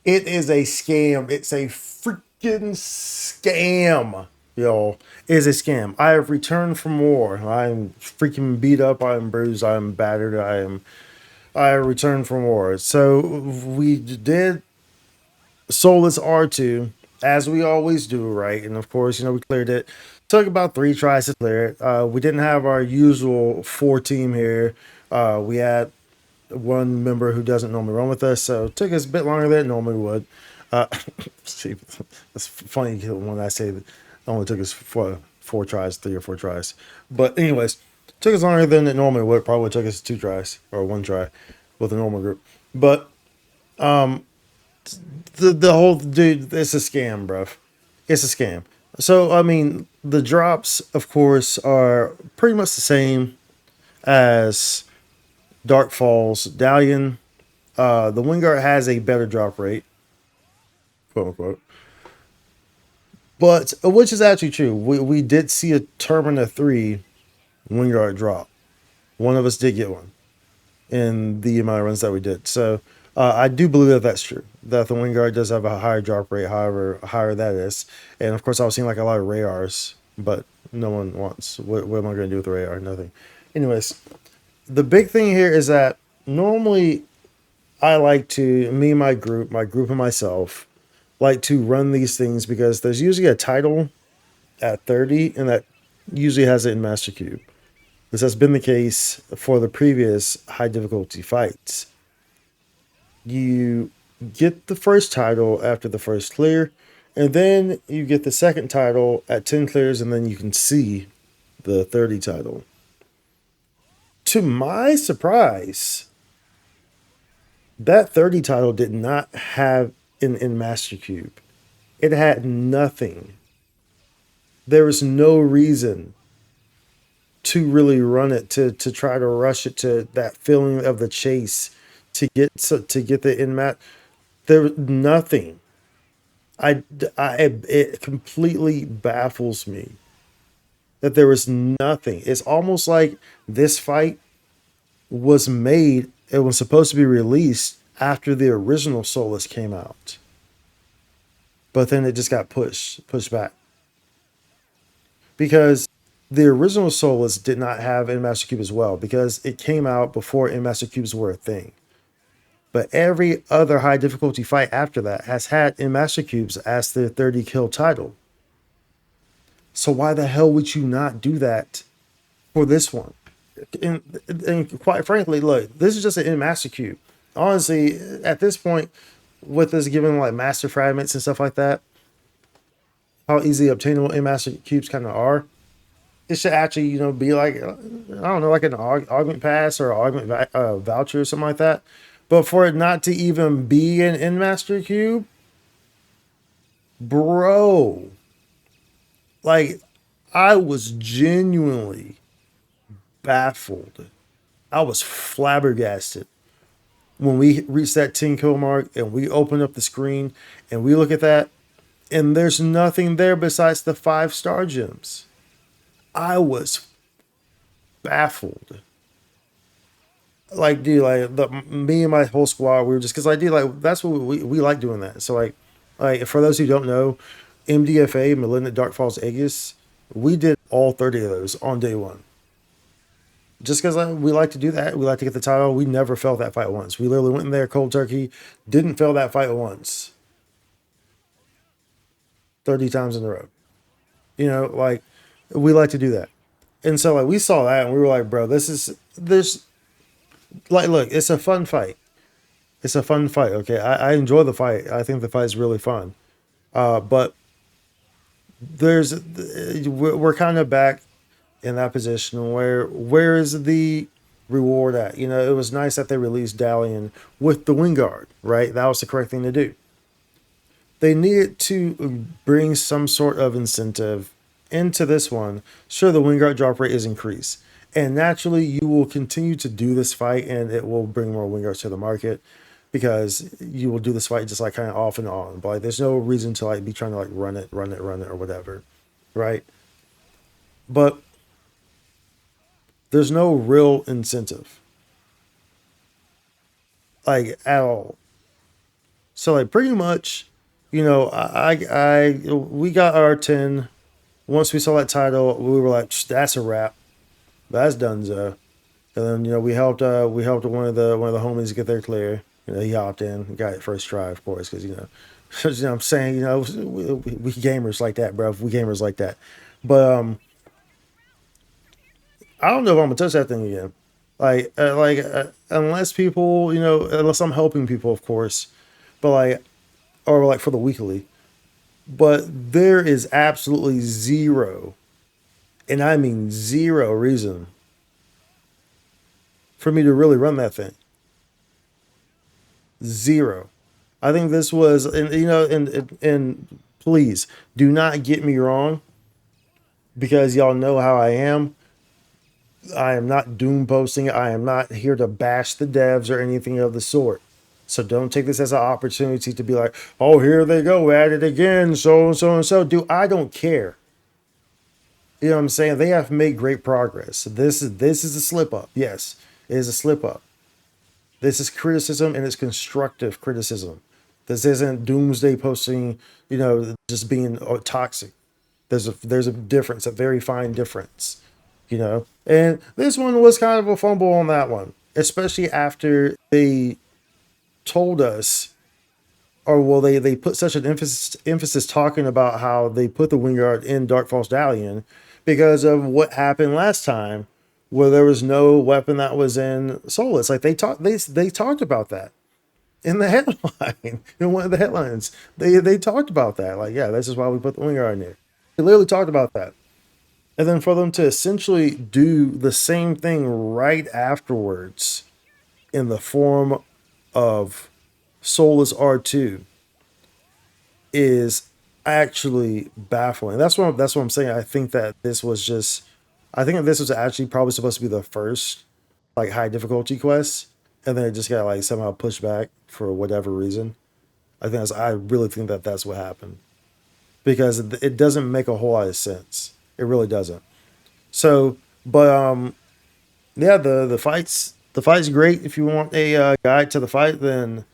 It is a scam. It's a freaking scam, yo. It is a scam. I have returned from war. I'm freaking beat up. I'm bruised. I'm battered. I returned from war. So we did Solus R2 as we always do, right? And of course, we cleared it. Took about 3 tries to clear it. We didn't have our usual 4 team here. We had one member who doesn't normally run with us, so it took us a bit longer than it normally would. Uh, see, it's funny when I say that it only took us 4 tries, 3 or 4 tries. But anyways, took us longer than it normally would. Probably took us 2 tries or 1 try with a normal group. But the whole dude, it's a scam, bro. It's a scam. So I mean, the drops, of course, are pretty much the same as Dark Falls Dalian. The Wingard has a better drop rate, quote unquote, but which is actually true. We did see a Termina 3 Wingard drop. One of us did get one in the amount of runs that we did. So I do believe that that's true. That the Wingard does have a higher drop rate, however higher that is. And of course, I was seeing like a lot of Rayars, but no one wants. What am I going to do with the Rayar? Nothing. Anyways, the big thing here is that normally I like to, me and my group and myself, like to run these things because there's usually a title at 30 and that usually has it in Master Cube. This has been the case for the previous high difficulty fights. You get the first title after the first clear, and then you get the second title at 10 clears, and then you can see the 30 title. To my surprise, that 30 title did not have in Master Cube. It had nothing. There was no reason to really run it to try to rush it to that feeling of the chase to get the in mat. There was nothing. It completely baffles me that there was nothing. It's almost like this fight was made. It was supposed to be released after the original Solus came out, but then it just got pushed back because the original Solus did not have in Master Cube as well because it came out before in Master Cubes were a thing. But every other high difficulty fight after that has had in Master Cubes as their 30 kill title. So why the hell would you not do that for this one? And quite frankly, look, this is just an in Master Cube. Honestly, at this point, with us giving like master fragments and stuff like that, how easily obtainable in Master Cubes kind of are, it should actually, be like, I don't know, like an augment pass or augment voucher or something like that. But for it not to even be an in Master Cube, bro, like, I was genuinely baffled. I was flabbergasted when we reached that 10 kill mark and we open up the screen and we look at that and there's nothing there besides the 5-star gems. I was baffled. Like, dude, me and my whole squad, we were just, because I do, like, that's what we like doing that. So, like for those who don't know, MDFA, Malignant Dark Falls Aegis, we did all 30 of those on day one. Just because we like to do that, we like to get the title. We never failed that fight once. We literally went in there cold turkey, didn't fail that fight once, 30 times in a row. Like, we like to do that. And so, like, we saw that and we were like, bro, there's, like, look, it's a fun fight. It's a fun fight, okay? I enjoy the fight. I think the fight is really fun. But we're kind of back in that position where is the reward at? It was nice that they released Dalian with the Wingard, right? That was the correct thing to do. They needed to bring some sort of incentive into this one. Sure, the Wingard drop rate is increased. And naturally, you will continue to do this fight and it will bring more Wingards to the market because you will do this fight just like kind of off and on. But like, there's no reason to like be trying to like run it, or whatever, right? But there's no real incentive, like at all. So like pretty much, we got our 10. Once we saw that title, we were like, that's a wrap. That's donezo. And then we helped one of the homies get their clear. He hopped in, and got it first try, of course, because I'm saying, we gamers like that, bro. We gamers like that. But I don't know if I'm gonna touch that thing again. Unless people, unless I'm helping people, of course. But or like for the weekly. But there is absolutely zero, and I mean zero reason for me to really run that thing. Zero. I think this was, and please do not get me wrong, because y'all know how I am. I am not doom posting. I am not here to bash the devs or anything of the sort. So don't take this as an opportunity to be like, oh, here they go at it again, so and so and so. Dude, I don't care. You know what I'm saying? They have made great progress. This is a slip up. Yes, it is a slip up. This is criticism, and it's constructive criticism. This isn't doomsday posting, just being toxic. There's a difference, a very fine difference, And this one was kind of a fumble on that one, especially after they told us, or well, they put such an emphasis talking about how they put the Wingard in Dark Falz Dalian because of what happened last time, where there was no weapon that was in Solus. Like they talked about that in the headline, in one of the headlines. They talked about that. Like, yeah, this is why we put the Wingard in there. They literally talked about that. And then for them to essentially do the same thing right afterwards in the form of Solus R2 is actually baffling. That's what I'm saying. I think that this was actually probably supposed to be the first like high difficulty quest, and then it just got like somehow pushed back for whatever reason. I really think that that's what happened, because it doesn't make a whole lot of sense. It really doesn't. So, but yeah, the fight's great. If you want a guide to the fight, then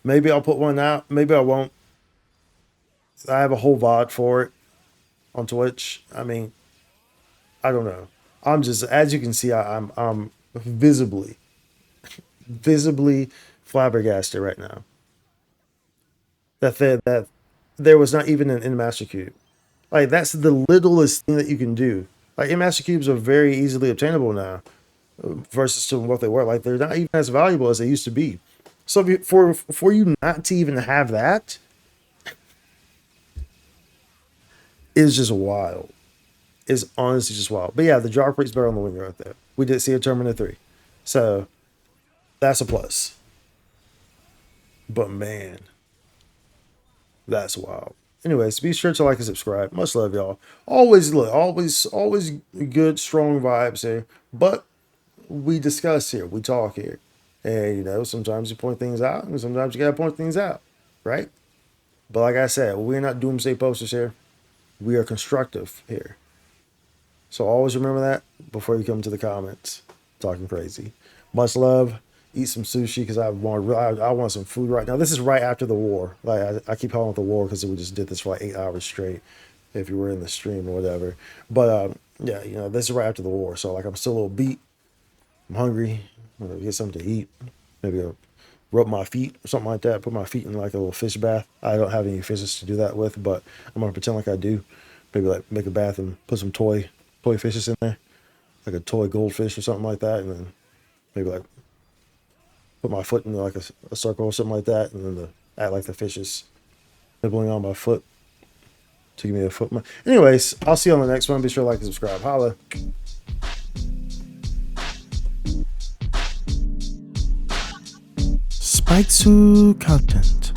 maybe I'll put one out. Maybe I won't. I have a whole VOD for it on Twitch. I mean, I don't know. I'm just, as you can see, I'm visibly flabbergasted right now. That there was not even an in master cube. Like, that's the littlest thing that you can do. Like, in master cubes are very easily obtainable now, versus to what they were. Like, they're not even as valuable as they used to be. So for you not to even have that is just wild. Is honestly just wild. But yeah, the drop rate's better on the winger right there. We did see a Terminator 3. So that's a plus. But man, that's wild. Anyways, be sure to like and subscribe. Much love, y'all. Always good, strong vibes here. But we discuss here, we talk here. And sometimes you point things out, and sometimes you gotta point things out, right? But like I said, we're not doomsday posters here. We are constructive here. So always remember that before you come to the comments talking crazy. Much love. Eat some sushi, because I want some food right now. This is right after the war. Like I keep calling it the war because we just did this for like 8 hours straight, if you were in the stream or whatever. But yeah, this is right after the war. So like I'm still a little beat. I'm hungry. I'm gonna get something to eat. Maybe rub my feet or something like that. Put my feet in like a little fish bath. I don't have any fishes to do that with, but I'm gonna pretend like I do. Maybe like make a bath and put some toy fishes in there, like a toy goldfish or something like that, and then maybe like put my foot in like a circle or something like that, and then act like the fish is nibbling on my foot to give me a foot. Anyways, I'll see you on the next one. Be sure to like and subscribe. Holla. Spike content.